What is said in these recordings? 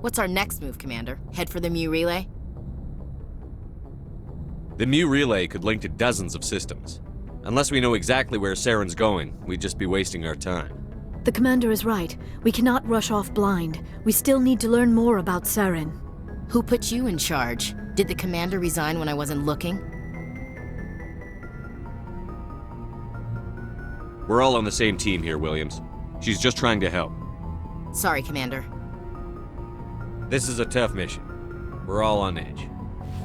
What's our next move, Commander? Head for the Mu Relay? The Mu Relay could link to dozens of systems. Unless we know exactly where Saren's going, we'd just be wasting our time. The Commander is right. We cannot rush off blind. We still need to learn more about Saren. Who put you in charge? Did the Commander resign when I wasn't looking? We're all on the same team here, Williams. She's just trying to help. Sorry, Commander. This is a tough mission. We're all on edge.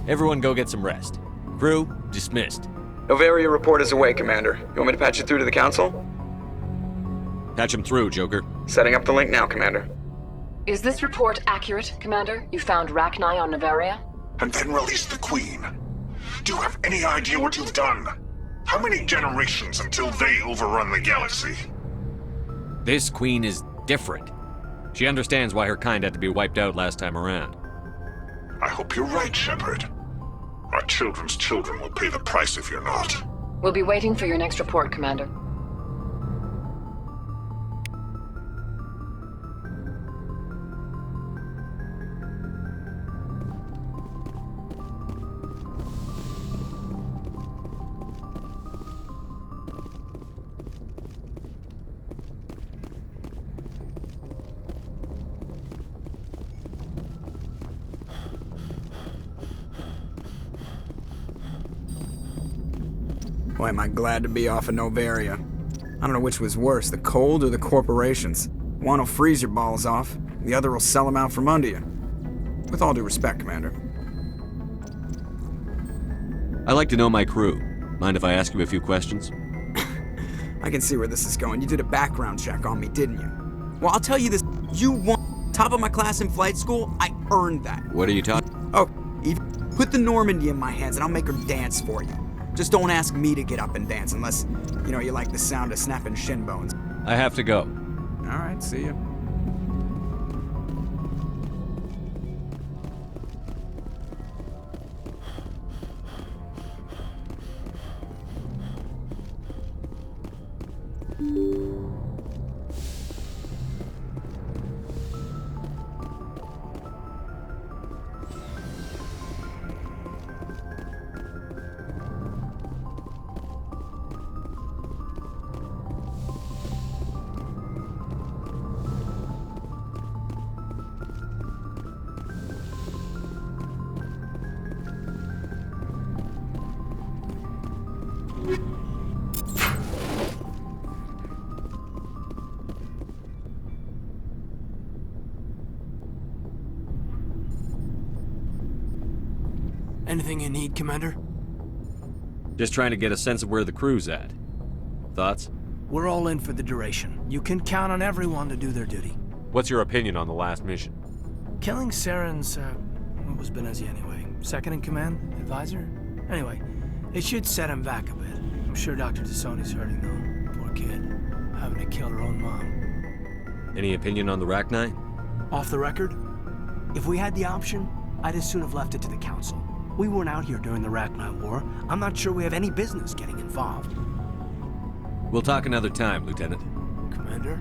Everyone go get some rest. Crew, dismissed. Noveria report is away, Commander. You want me to patch it through to the Council? Patch him through, Joker. Setting up the link now, Commander. Is this report accurate, Commander? You found Rachni on Noveria? And then released the Queen. Do you have any idea what you've done? How many generations until they overrun the galaxy? This Queen is different. She understands why her kind had to be wiped out last time around. I hope you're right, Shepard. Our children's children will pay the price if you're not. We'll be waiting for your next report, Commander. Boy, am I glad to be off of Noveria. I don't know which was worse, the cold or the corporations. One will freeze your balls off, the other will sell them out from under you. With all due respect, Commander. I like to know my crew. Mind if I ask you a few questions? I can see where this is going. You did a background check on me, didn't you? Well, I'll tell you this. You won top of my class in flight school. I earned that. What are you talking? Oh, Eve, put the Normandy in my hands and I'll make her dance for you. Just don't ask me to get up and dance unless, you like the sound of snapping shin bones. I have to go. All right, see ya. Anything you need, Commander? Just trying to get a sense of where the crew's at. Thoughts? We're all in for the duration. You can count on everyone to do their duty. What's your opinion on the last mission? Killing Saren's, what was Benezia anyway? Second in command? Advisor? Anyway, it should set him back a bit. I'm sure Dr. Tassoni's hurting though. Poor kid. Having to kill her own mom. Any opinion on the Rachni? Off the record? If we had the option, I'd as soon have left it to the Council. We weren't out here during the Rachni War. I'm not sure we have any business getting involved. We'll talk another time, Lieutenant. Commander?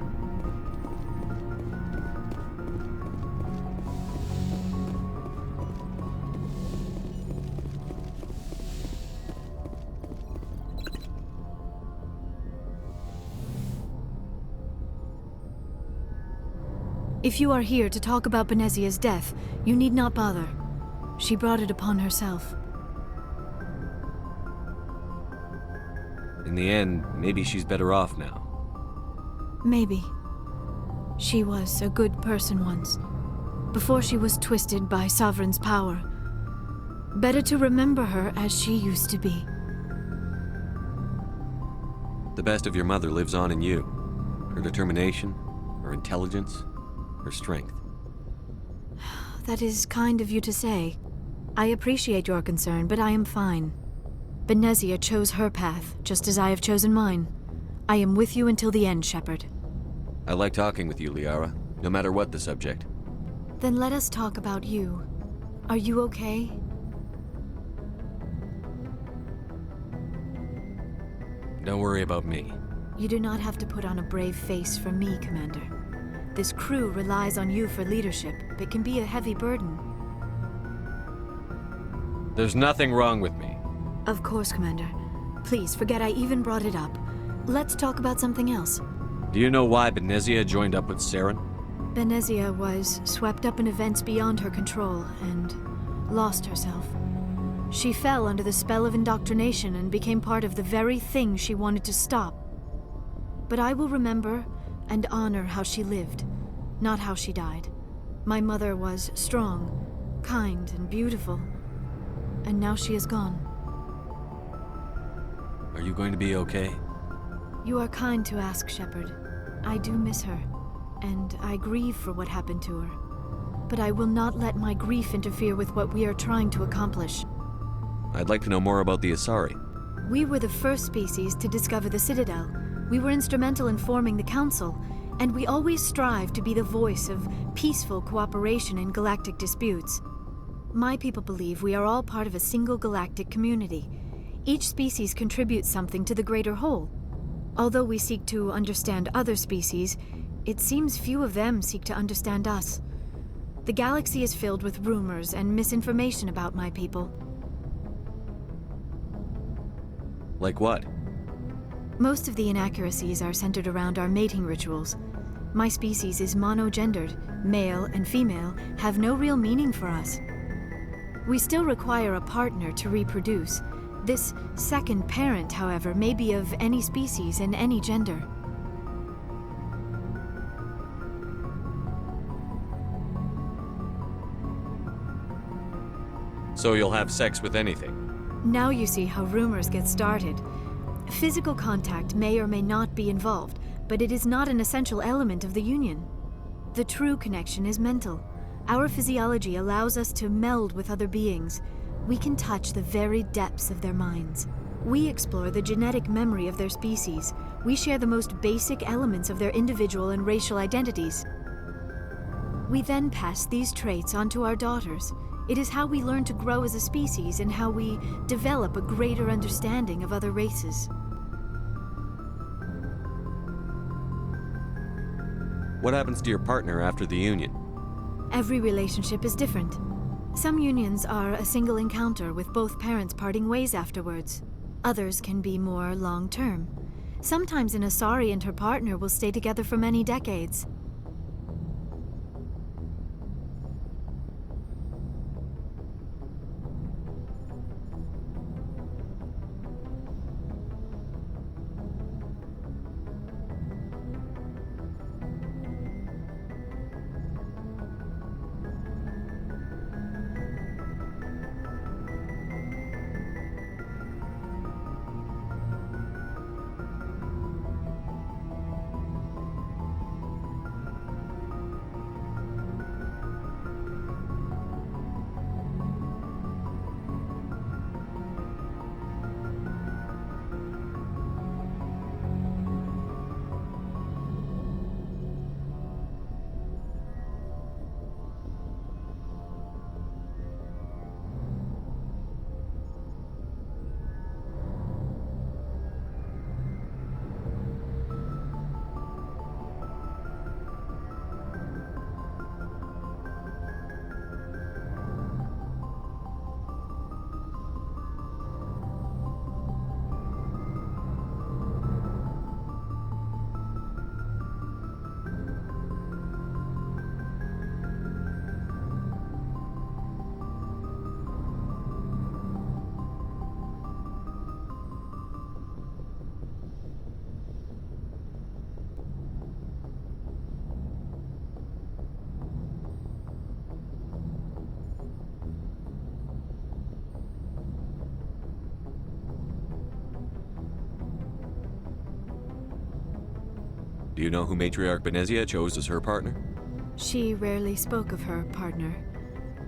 If you are here to talk about Benezia's death, you need not bother. She brought it upon herself. In the end, maybe she's better off now. Maybe. She was a good person once, before she was twisted by Sovereign's power. Better to remember her as she used to be. The best of your mother lives on in you. Her determination, her intelligence, her strength. That is kind of you to say. I appreciate your concern, but I am fine. Benezia chose her path, just as I have chosen mine. I am with you until the end, Shepard. I like talking with you, Liara, no matter what the subject. Then let us talk about you. Are you okay? Don't worry about me. You do not have to put on a brave face for me, Commander. This crew relies on you for leadership. It can be a heavy burden. There's nothing wrong with me. Of course, Commander. Please, forget I even brought it up. Let's talk about something else. Do you know why Benezia joined up with Saren? Benezia was swept up in events beyond her control and lost herself. She fell under the spell of indoctrination and became part of the very thing she wanted to stop. But I will remember and honor how she lived, not how she died. My mother was strong, kind, and beautiful. And now she is gone. Are you going to be okay? You are kind to ask, Shepard. I do miss her, and I grieve for what happened to her. But I will not let my grief interfere with what we are trying to accomplish. I'd like to know more about the Asari. We were the first species to discover the Citadel. We were instrumental in forming the Council, and we always strive to be the voice of peaceful cooperation in galactic disputes. My people believe we are all part of a single galactic community. Each species contributes something to the greater whole. Although we seek to understand other species, it seems few of them seek to understand us. The galaxy is filled with rumors and misinformation about my people. Like what? Most of the inaccuracies are centered around our mating rituals. My species is monogendered. Male and female have no real meaning for us. We still require a partner to reproduce. This second parent, however, may be of any species and any gender. So you'll have sex with anything? Now you see how rumors get started. Physical contact may or may not be involved, but it is not an essential element of the union. The true connection is mental. Our physiology allows us to meld with other beings. We can touch the very depths of their minds. We explore the genetic memory of their species. We share the most basic elements of their individual and racial identities. We then pass these traits on to our daughters. It is how we learn to grow as a species and how we develop a greater understanding of other races. What happens to your partner after the union? Every relationship is different. Some unions are a single encounter with both parents parting ways afterwards. Others can be more long-term. Sometimes an Asari and her partner will stay together for many decades. Do you know who Matriarch Benezia chose as her partner? She rarely spoke of her partner.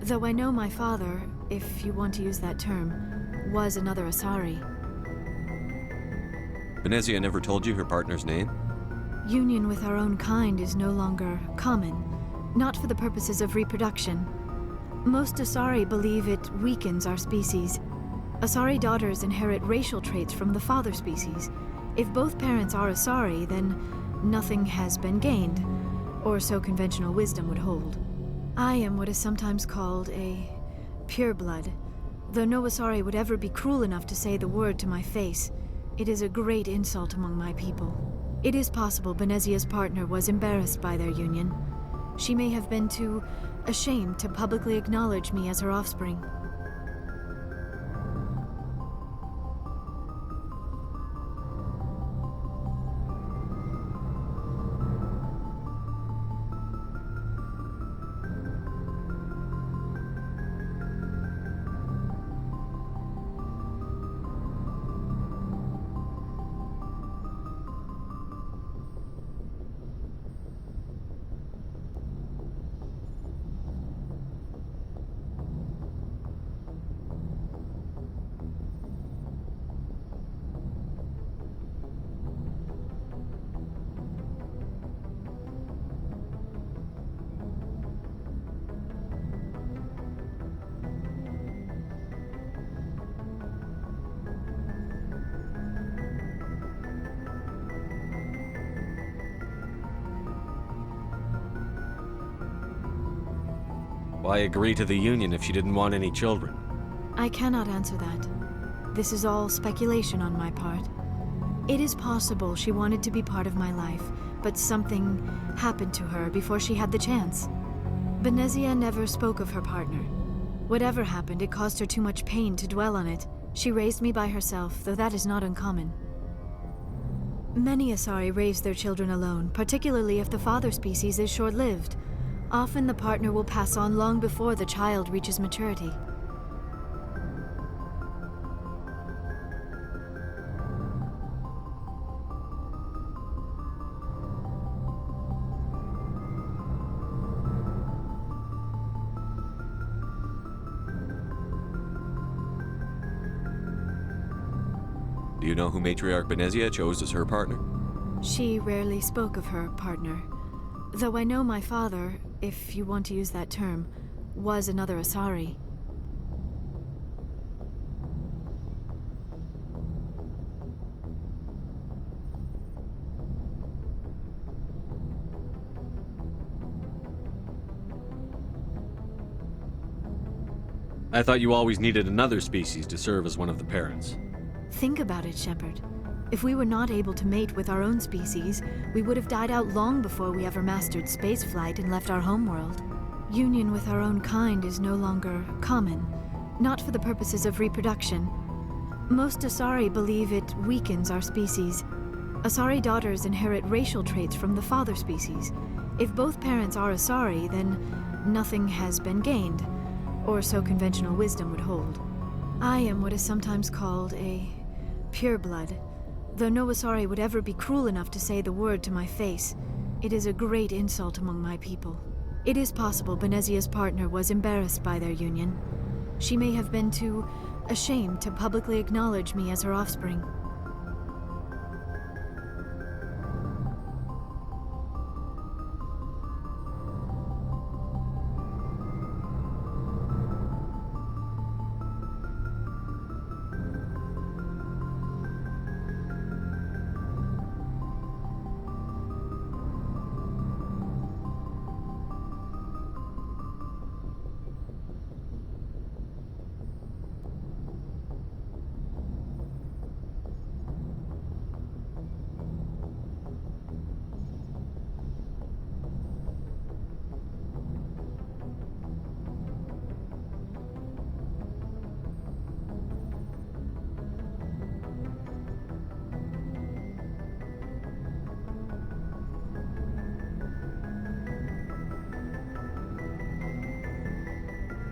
Though I know my father, if you want to use that term, was another Asari. Benezia never told you her partner's name? Union with our own kind is no longer common, not for the purposes of reproduction. Most Asari believe it weakens our species. Asari daughters inherit racial traits from the father species. If both parents are Asari, then nothing has been gained. or so conventional wisdom would hold. I am what is sometimes called a pureblood. Though no Asari would ever be cruel enough to say the word to my face, it is a great insult among my people. It is possible Benezia's partner was embarrassed by their union. She may have been too ashamed to publicly acknowledge me as her offspring. Why agree to the union if she didn't want any children? I cannot answer that. This is all speculation on my part. It is possible she wanted to be part of my life, but something happened to her before she had the chance. Benezia never spoke of her partner. Whatever happened, it caused her too much pain to dwell on it. She raised me by herself, though that is not uncommon. Many Asari raise their children alone, particularly if the father species is short-lived. Often the partner will pass on long before the child reaches maturity. Do you know who Matriarch Benezia chose as her partner? She rarely spoke of her partner. Though I know my father, if you want to use that term, was another Asari. I thought you always needed another species to serve as one of the parents. Think about it, Shepard. If we were not able to mate with our own species, we would have died out long before we ever mastered spaceflight and left our homeworld. Union with our own kind is no longer common, not for the purposes of reproduction. Most Asari believe it weakens our species. Asari daughters inherit racial traits from the father species. If both parents are Asari, then nothing has been gained, or so conventional wisdom would hold. I am what is sometimes called a pureblood. Though no Asari would ever be cruel enough to say the word to my face, it is a great insult among my people. It is possible Benezia's partner was embarrassed by their union. She may have been too ashamed to publicly acknowledge me as her offspring.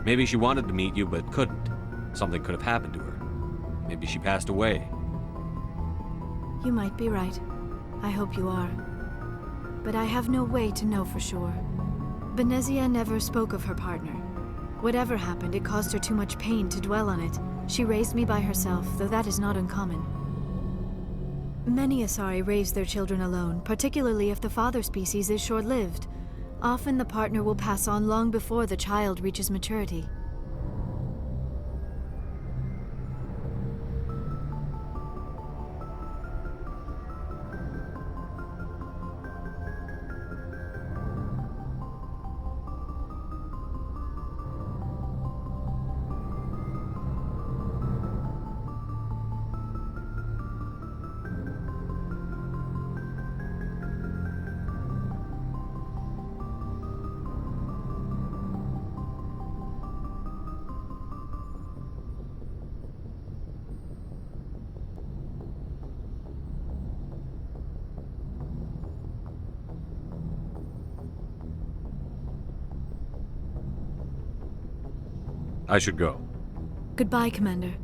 Maybe she wanted to meet you, but couldn't. Something could have happened to her. Maybe she passed away. You might be right. I hope you are. But I have no way to know for sure. Benezia never spoke of her partner. Whatever happened, it caused her too much pain to dwell on it. She raised me by herself, though that is not uncommon. Many Asari raise their children alone, particularly if the father species is short-lived. Often the partner will pass on long before the child reaches maturity. I should go. Goodbye, Commander.